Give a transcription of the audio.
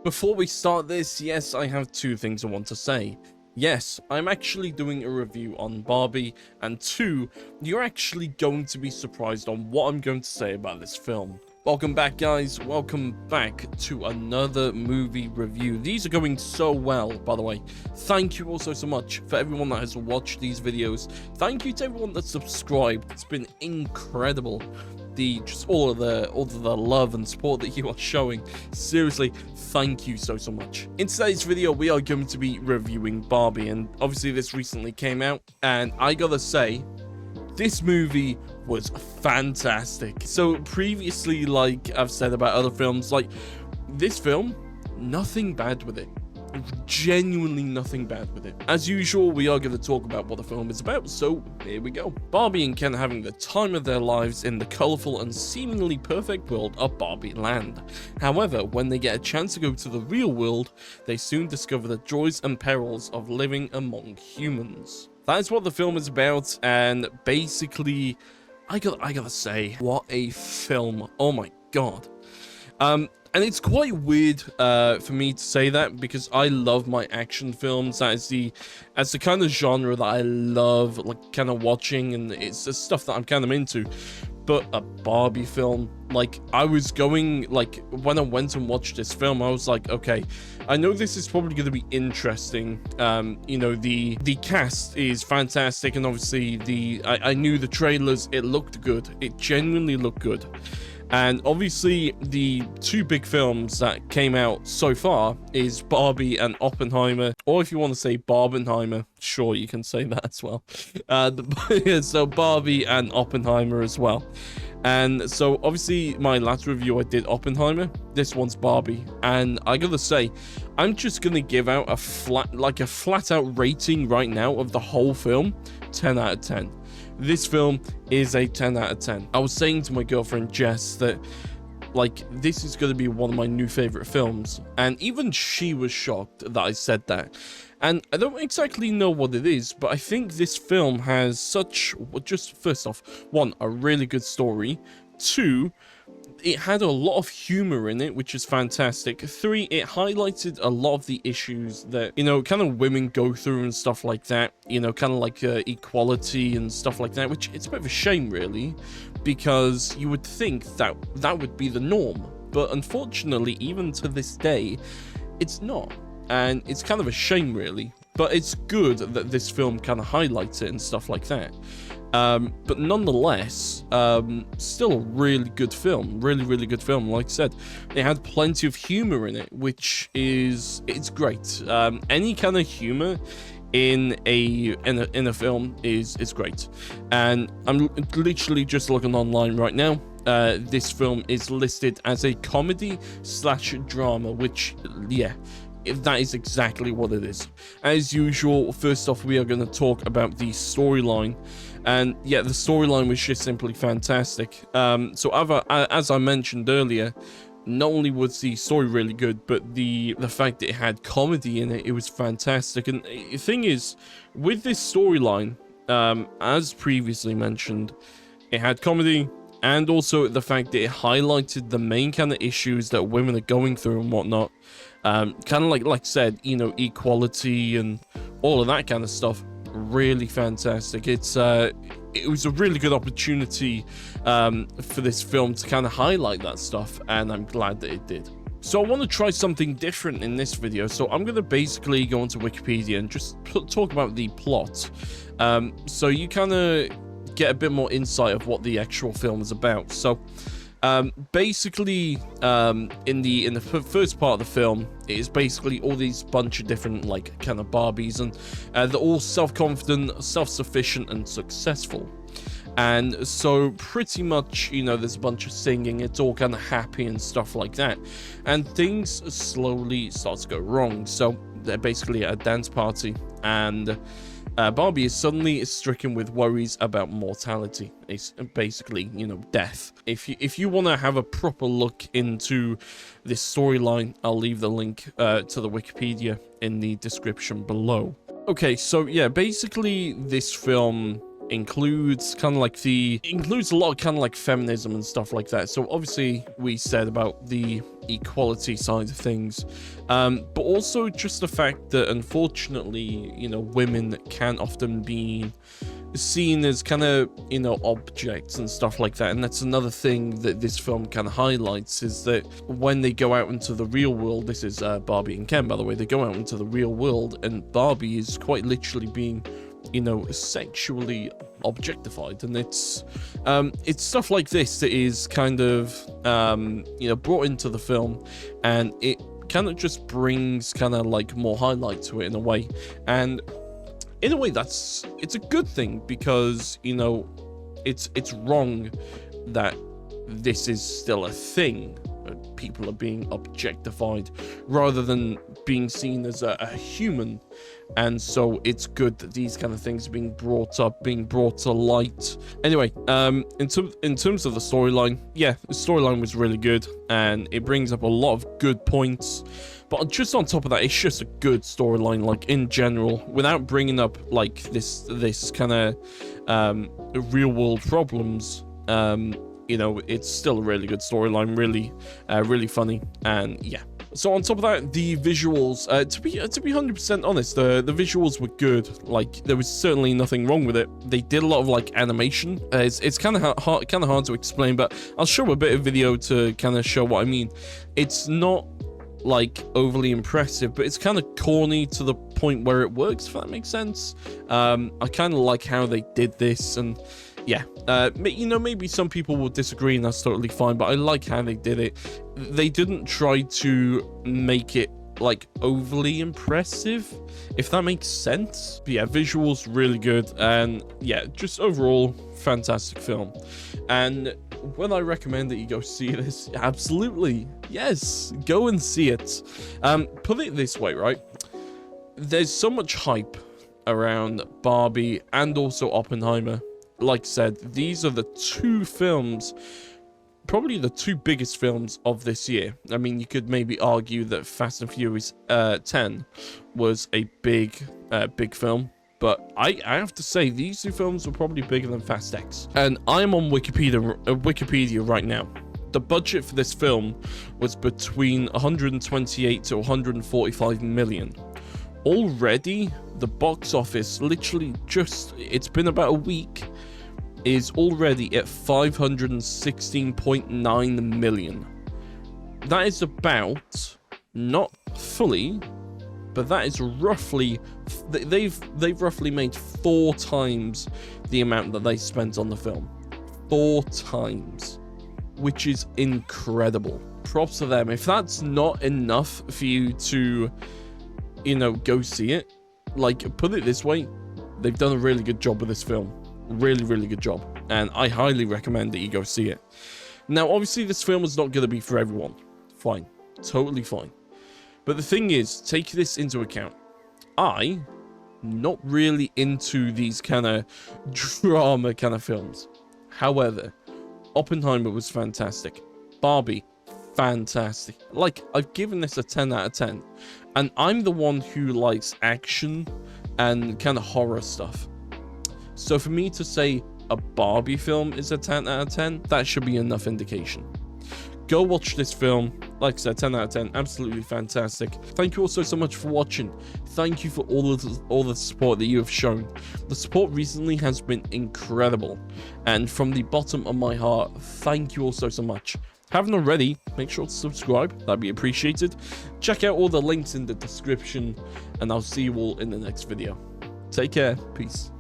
Before we start this, yes, I have two things I want to say. Yes, I'm actually doing a review on Barbie, and two, you're actually going to be surprised on what I'm going to say about this film. Welcome back, guys. Welcome back to another movie review. These are going so well, by the way. Thank you also so much for everyone that has watched these videos. Thank you to everyone that's subscribed. It's been incredible. Just all of the love and support that you are showing. Seriously, thank you so much. In today's video, we are going to be reviewing Barbie, and obviously this recently came out, and I gotta say, this movie was fantastic. So previously, like I've said about other films, like this film, nothing bad with it. Genuinely nothing bad with it. As usual, we are going to talk about what the film is about, so here we go. Barbie and Ken are having the time of their lives in the colourful and seemingly perfect world of Barbie Land. However, when they get a chance to go to the real world, they soon discover the joys and perils of living among humans. That's what the film is about, and basically, I gotta say, what a film. Oh my god. And it's quite weird for me to say that, because I love my action films. That is the kind of genre that I love, like, kind of watching, and it's the stuff that I'm kind of into. But a Barbie film, like, I was going, like, when I went and watched this film, I was like, okay, I know this is probably going to be interesting. You know, the cast is fantastic, and obviously I knew the trailers, it looked good. It genuinely looked good. And obviously, the two big films that came out so far is Barbie and Oppenheimer, or if you want to say Barbenheimer, sure, you can say that as well. So Barbie and Oppenheimer as well. And so obviously, my last review, I did Oppenheimer. This one's Barbie, and I gotta say, I'm just gonna give out a flat out rating right now of the whole film. 10 out of 10. This film is a 10 out of 10. I was saying to my girlfriend Jess that, like, this is going to be one of my new favorite films, and even she was shocked that I said that. And I don't exactly know what it is, but I think this film has such, just first off, one, a really good story. Two, it had a lot of humor in it, which is fantastic. Three, it highlighted a lot of the issues that, you know, kind of women go through and stuff like that, you know, kind of like equality and stuff like that, which it's a bit of a shame, really, because you would think that that would be the norm, but unfortunately, even to this day, it's not, and it's kind of a shame, really. But it's good that this film kind of highlights it and stuff like that. But nonetheless, still a really good film. Really good film. Like I said, it had plenty of humor in it, which it's great. Any kind of humor in a film is great. And I'm literally just looking online right now. This film is listed as a comedy/drama, which, yeah, that is exactly what it is. As usual, first off, we are going to talk about the storyline. And yeah, the storyline was just simply fantastic. So as I mentioned earlier, not only was the story really good, but the fact that it had comedy in it, it was fantastic. And the thing is, with this storyline, as previously mentioned, it had comedy, and also the fact that it highlighted the main kind of issues that women are going through and whatnot. Kind of like I said, you know, equality and all of that kind of stuff. Really fantastic. It was a really good opportunity for this film to kind of highlight that stuff, and I'm glad that it did. So I want to try something different in this video, so I'm going to basically go onto Wikipedia and just talk about the plot, so you kind of get a bit more insight of what the actual film is about. So basically, in the first part of the film, it is basically all these bunch of different, like, kind of Barbies, and they're all self-confident, self-sufficient, and successful. And so pretty much, you know, there's a bunch of singing, it's all kind of happy and stuff like that, and things slowly start to go wrong. So they're basically at a dance party, and Barbie is suddenly stricken with worries about mortality. It's basically, you know, death. If you want to have a proper look into this storyline, I'll leave the link to the Wikipedia in the description below. Okay, so yeah, basically this film includes a lot of kind of like feminism and stuff like that. So obviously we said about the equality side of things, but also just the fact that unfortunately, you know, women can often be seen as kind of, you know, objects and stuff like that. And that's another thing that this film kind of highlights, is that when they go out into the real world, this is Barbie and Ken, by the way, they go out into the real world and Barbie is quite literally being, you know, sexually objectified. And it's stuff like this that is kind of you know, brought into the film, and it kind of just brings kind of like more highlight to it in a way. And in a way, it's a good thing, because, you know, it's wrong that this is still a thing. People are being objectified rather than being seen as a human. And so it's good that these kind of things are being brought up, being brought to light. Anyway, in terms of the storyline, yeah, the storyline was really good, and it brings up a lot of good points. But just on top of that, it's just a good storyline, like, in general, without bringing up, like, this kind of real world problems. You know, it's still a really good storyline, really funny, and yeah. So on top of that, the visuals, to be 100% honest, the visuals were good. Like, there was certainly nothing wrong with it. They did a lot of like animation. It's kind of hard to explain, but I'll show a bit of video to kind of show what I mean. It's not like overly impressive, but it's kind of corny to the point where it works, if that makes sense. I kind of like how they did this, and yeah, you know, maybe some people will disagree, and that's totally fine, but I like how they did it. They didn't try to make it like overly impressive, if that makes sense. But yeah, visuals really good, and yeah, just overall fantastic film. And when I recommend that you go see this, absolutely, yes, go and see it. Put it this way, right? There's so much hype around Barbie and also Oppenheimer. Like I said, these are the two films, probably the two biggest films of this year. I mean, you could maybe argue that Fast and Furious 10 was a big film, but I have to say these two films were probably bigger than Fast X. And I'm on Wikipedia right now. The budget for this film was between 128 to 145 million. Already, the box office, literally just, it's been about a week, is already at 516.9 million. That is about, not fully, but that is roughly, they've roughly made 4 times the amount that they spent on the film. 4 times, which is incredible. Props to them. If that's not enough for you to, you know, go see it, like, put it this way, they've done a really good job with this film. Really good job, and I highly recommend that you go see it. Now, obviously, this film is not going to be for everyone. Fine, totally fine. But the thing is, take this into account. I'm not really into these kind of drama kind of films. However, Oppenheimer was fantastic. Barbie, fantastic. Like, I've given this a 10 out of 10. And I'm the one who likes action and kind of horror stuff. So for me to say a Barbie film is a 10 out of 10, that should be enough indication. Go watch this film. Like I said, 10 out of 10, absolutely fantastic. Thank you all so much for watching. Thank you for all the support that you have shown. The support recently has been incredible. And from the bottom of my heart, thank you all so much. Haven't already, make sure to subscribe, that'd be appreciated. Check out all the links in the description, and I'll see you all in the next video. Take care, peace.